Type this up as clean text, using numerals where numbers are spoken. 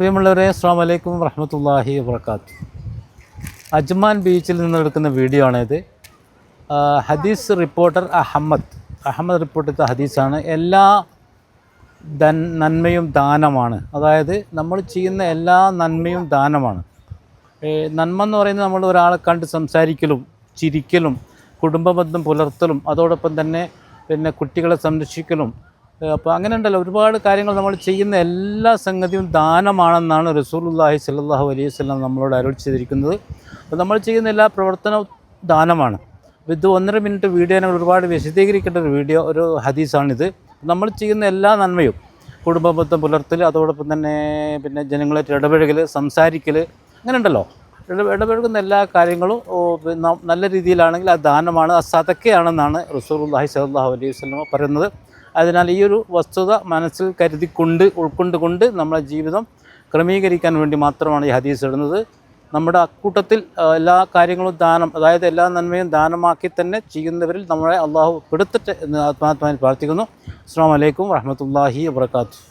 പ്രിയമുള്ളവരെ, അസ്സലാമു അലൈക്കും വറഹ്മത്തുള്ളാഹി വബറകാതുഹു. അജ്മാൻ ബീച്ചിൽ നിന്നെടുക്കുന്ന വീഡിയോ ആണിത്. ഹദീസ് റിപ്പോർട്ടർ അഹമ്മദ് റിപ്പോർട്ട് ചെയ്ത ഹദീസാണ്. എല്ലാ നന്മയും ദാനമാണ്. അതായത് നമ്മൾ ചെയ്യുന്ന എല്ലാ നന്മയും ദാനമാണ്. നന്മ എന്ന് പറയുന്നത് നമ്മൾ ഒരാളെ കണ്ട് സംസാരിക്കലും ചിരിക്കലും കുടുംബബന്ധം പുലർത്തലും അതോടൊപ്പം തന്നെ കുട്ടികളെ സംരക്ഷിക്കലും, അപ്പോൾ അങ്ങനെ ഉണ്ടല്ലോ ഒരുപാട് കാര്യങ്ങൾ. നമ്മൾ ചെയ്യുന്ന എല്ലാ സംഗതിയും ദാനമാണെന്നാണ് റസൂലുള്ളാഹി സ്വല്ലല്ലാഹു അലൈഹി വസല്ലം നമ്മളോട് അരുളി ചെയ്തിരിക്കുന്നത്. അപ്പോൾ നമ്മൾ ചെയ്യുന്ന എല്ലാ പ്രവർത്തനവും ദാനമാണ്. അപ്പോൾ ഇത് 1.5 മിനിറ്റ് വീഡിയോ, ഞങ്ങൾ ഒരുപാട് വിശദീകരിക്കേണ്ട ഒരു ഹദീസാണിത്. നമ്മൾ ചെയ്യുന്ന എല്ലാ നന്മയും കുടുംബബന്ധം പുലർത്തൽ, അതോടൊപ്പം തന്നെ ജനങ്ങളായിട്ട് ഇടപഴകൽ, സംസാരിക്കൽ, അങ്ങനെ ഉണ്ടല്ലോ ഇടപഴകുന്ന എല്ലാ കാര്യങ്ങളും നല്ല രീതിയിലാണെങ്കിൽ അത് ദാനമാണ്, അത് സദക്കയാണെന്നാണ് റസൂലുള്ളാഹി സ്വല്ലല്ലാഹു അലൈഹി വസല്ലം പറയുന്നത്. അതിനാൽ ഈ ഒരു വസ്തുത മനസ്സിൽ ഉൾക്കൊണ്ടുകൊണ്ട് നമ്മളെ ജീവിതം ക്രമീകരിക്കാൻ വേണ്ടി മാത്രമാണ് ഈ ഹദീസ് ഇടുന്നത്. നമ്മുടെ അക്കൂട്ടത്തിൽ എല്ലാ കാര്യങ്ങളും ദാനം, അതായത് എല്ലാ നന്മയും ദാനമാക്കി തന്നെ ചെയ്യുന്നവരിൽ നമ്മളെ അള്ളാഹു പെടുത്തട്ടെ എന്ന് ആത്മാർത്ഥമായി പ്രാർത്ഥിക്കുന്നു. അസ്സലാമു അലൈക്കും വറഹ്മത്തുള്ളാഹി വബറകാതുഹു.